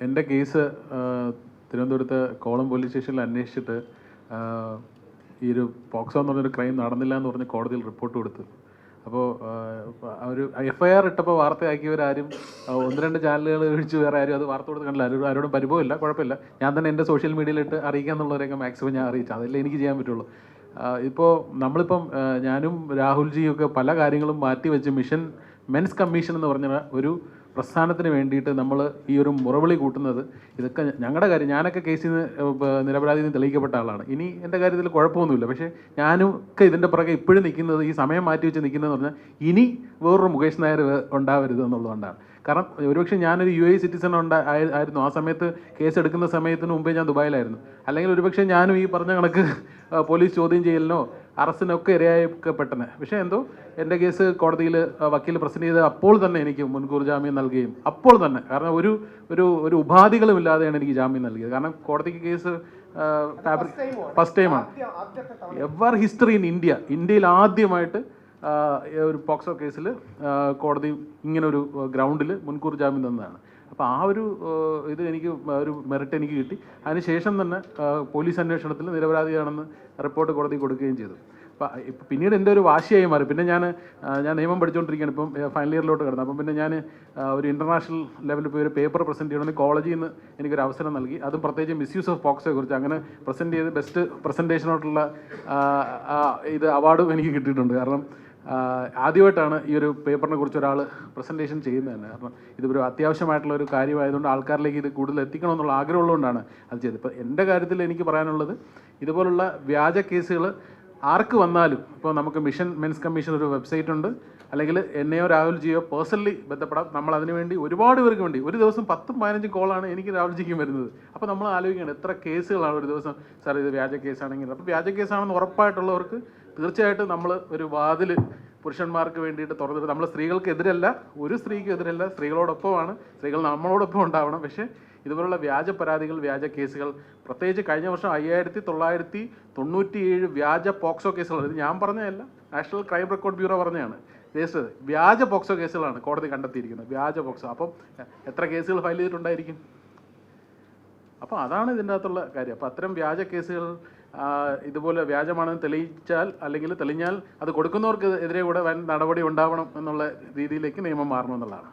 എൻ്റെ കേസ് തിരുവനന്തപുരത്ത് column police സ്റ്റേഷനിൽ അന്വേഷിച്ചിട്ട് ഈ ഒരു പോക്സോ എന്ന് പറഞ്ഞൊരു ക്രൈം നടന്നില്ല എന്ന് പറഞ്ഞ് കോടതിയിൽ റിപ്പോർട്ട് കൊടുത്തു. അപ്പോൾ ഒരു FIR ഇട്ടപ്പോൾ വാർത്തയാക്കിയവരാരും ഒന്ന് രണ്ട് ചാനലുകൾ ഒഴിച്ച് വേറെ ആരും അത് വാർത്ത കൊടുത്ത് കണ്ടില്ല. ആരോടും പരിഭവമില്ല, കുഴപ്പമില്ല. ഞാൻ തന്നെ എൻ്റെ സോഷ്യൽ മീഡിയയിലിട്ട് അറിയിക്കുക എന്നുള്ളവരെയൊക്കെ മാക്സിമം ഞാൻ അറിയിച്ചു. അതല്ലേ എനിക്ക് ചെയ്യാൻ പറ്റുള്ളൂ. ഇപ്പോൾ നമ്മളിപ്പം ഞാനും രാഹുൽജിയും ഒക്കെ പല കാര്യങ്ങളും മാറ്റി വെച്ച് മിഷൻ മെൻസ് കമ്മീഷൻ എന്ന് പറഞ്ഞ ഒരു പ്രസ്ഥാനത്തിന് വേണ്ടിയിട്ട് നമ്മൾ ഈ ഒരു മുറവിളി കൂട്ടുന്നത് ഇതൊക്കെ ഞങ്ങളുടെ കാര്യം. ഞാനൊക്കെ കേസിൽ നിന്ന് നിരപരാധിയിൽ നിന്ന് തെളിയിക്കപ്പെട്ട ആളാണ്. ഇനി എൻ്റെ കാര്യത്തിൽ കുഴപ്പമൊന്നുമില്ല. പക്ഷേ ഞാനും ഒക്കെ ഇതിൻ്റെ പുറകെ ഇപ്പോഴും നിൽക്കുന്നത്, ഈ സമയം മാറ്റി വെച്ച് നിൽക്കുന്നതെന്ന് പറഞ്ഞാൽ ഇനി വേറൊരു മുകേഷ് നായർ ഉണ്ടാവരുത് എന്നുള്ളതുകൊണ്ടാണ്. കാരണം ഒരുപക്ഷെ ഞാനൊരു UAE സിറ്റിസൺ ആയിരുന്നു. ആ സമയത്ത് കേസ് എടുക്കുന്ന സമയത്തിന് മുമ്പേ ഞാൻ ദുബായിലായിരുന്നു. അല്ലെങ്കിൽ ഒരുപക്ഷെ ഞാനും ഈ പറഞ്ഞ കണക്ക് പോലീസ് ചോദ്യം ചെയ്യലിനോ അറസ്റ്റിനൊക്കെ ഇരയാക്കപ്പെട്ടനെ. പക്ഷേ എന്തോ എൻ്റെ കേസ് കോടതിയിൽ വക്കീൽ പ്രസൻറ്റ് ചെയ്ത് അപ്പോൾ തന്നെ എനിക്ക് മുൻകൂർ ജാമ്യം നൽകുകയും അപ്പോൾ തന്നെ, കാരണം ഒരു ഒരു ഒരു ഉപാധികളും ഇല്ലാതെയാണ് എനിക്ക് ജാമ്യം നൽകിയത്. കാരണം കോടതിക്ക് കേസ് ഫസ്റ്റ് ടൈമാണ് എവർ ഹിസ്റ്ററി ഇൻ ഇന്ത്യയിൽ ആദ്യമായിട്ട് ഒരു പോക്സോ കേസിൽ കോടതി ഇങ്ങനൊരു ഗ്രൗണ്ടിൽ മുൻകൂർ ജാമ്യം തന്നതാണ്. അപ്പോൾ ആ ഒരു ഇത് എനിക്ക് ഒരു മെറിറ്റ് എനിക്ക് കിട്ടി. അതിനുശേഷം തന്നെ പോലീസ് അന്വേഷണത്തിൽ നിരപരാധിയാണെന്ന് റിപ്പോർട്ട് കോടതി കൊടുക്കുകയും ചെയ്തു. അപ്പോൾ പിന്നീട് എൻ്റെ ഒരു വാശിയായി മാറി. പിന്നെ ഞാൻ നിയമം പഠിച്ചുകൊണ്ടിരിക്കുകയാണ്. ഇപ്പം ഫൈനൽ ഇയറിലോട്ട് കിടന്നു. അപ്പം പിന്നെ ഞാൻ ഒരു ഇൻ്റർനാഷണൽ ലെവലിൽ പോയി ഒരു പേപ്പർ പ്രസൻറ്റ് ചെയ്യണമെന്ന് കോളേജിൽ നിന്ന് എനിക്കൊരു അവസരം നൽകി. അതും പ്രത്യേകിച്ച് മിസ്യൂസ് ഓഫ് പോക്സോയെ കുറിച്ച് അങ്ങനെ പ്രസൻറ്റ് ചെയ്ത് ബെസ്റ്റ് പ്രസൻറ്റേഷനോട്ടുള്ള ഇത് അവാർഡും എനിക്ക് കിട്ടിയിട്ടുണ്ട്. കാരണം ആദ്യമായിട്ടാണ് ഈ ഒരു പേപ്പറിനെ കുറിച്ച് ഒരാൾ പ്രസൻറ്റേഷൻ ചെയ്യുന്നത് തന്നെ. കാരണം ഇതൊരു അത്യാവശ്യമായിട്ടുള്ള ഒരു കാര്യമായതുകൊണ്ട് ആൾക്കാരിലേക്ക് ഇത് കൂടുതൽ എത്തിക്കണമെന്നുള്ള ആഗ്രഹമുള്ളതുകൊണ്ടാണ് അത് ചെയ്തത്. ഇപ്പോൾ എൻ്റെ കാര്യത്തിൽ എനിക്ക് പറയാനുള്ളത്, ഇതുപോലുള്ള വ്യാജ കേസുകൾ ആർക്ക് വന്നാലും ഇപ്പോൾ നമുക്ക് മിഷൻ മെൻസ് കമ്മീഷൻ ഒരു വെബ്സൈറ്റ് ഉണ്ട്, അല്ലെങ്കിൽ എന്നെയോ രാഹുൽജിയോ പേഴ്സണലി ബന്ധപ്പെടാം. നമ്മൾ അതിനുവേണ്ടി ഒരുപാട് പേർക്ക് വേണ്ടി ഒരു ദിവസം 10-15 കോളാണ് എനിക്ക് രാഹുൽജിക്കും വരുന്നത്. അപ്പോൾ നമ്മൾ ആലോചിക്കണം എത്ര കേസുകളാണ് ഒരു ദിവസം. സാർ ഇത് വ്യാജ കേസാണെങ്കിൽ, അപ്പോൾ വ്യാജ കേസാണെന്ന് ഉറപ്പായിട്ടുള്ളവർക്ക് തീർച്ചയായിട്ടും നമ്മൾ ഒരു വാതിൽ പുരുഷന്മാർക്ക് വേണ്ടിയിട്ട് തുറന്നിട്ട്, നമ്മൾ സ്ത്രീകൾക്ക് എതിരല്ല, ഒരു സ്ത്രീക്കും എതിരല്ല, സ്ത്രീകളോടൊപ്പമാണ്, സ്ത്രീകൾ നമ്മളോടൊപ്പം ഉണ്ടാവണം. പക്ഷേ ഇതുപോലുള്ള വ്യാജ പരാതികൾ, വ്യാജ കേസുകൾ, പ്രത്യേകിച്ച് കഴിഞ്ഞ വർഷം 5997 വ്യാജ പോക്സോ കേസുകൾ, ഇത് ഞാൻ പറഞ്ഞതല്ല, നാഷണൽ ക്രൈം റെക്കോർഡ് ബ്യൂറോ പറഞ്ഞതാണ്, രജിസ്റ്റർ വ്യാജ പോക്സോ കേസുകളാണ് കോടതി കണ്ടെത്തിയിരിക്കുന്നത്. വ്യാജ പോക്സോ. അപ്പം എത്ര കേസുകൾ ഫയൽ ചെയ്തിട്ടുണ്ടായിരിക്കും? അപ്പോൾ അതാണ് ഇതിൻ്റെ അകത്തുള്ള കാര്യം. അപ്പോൾ അത്തരം വ്യാജ കേസുകൾ ഇതുപോലെ വ്യാജമാണെന്ന് തെളിയിച്ചാൽ, അല്ലെങ്കിൽ തെളിഞ്ഞാൽ അത് കൊടുക്കുന്നവർക്ക് എതിരെ കൂടെ വൻ നടപടി ഉണ്ടാവണം എന്നുള്ള രീതിയിലേക്ക് നിയമം മാറണമെന്നുള്ളതാണ്.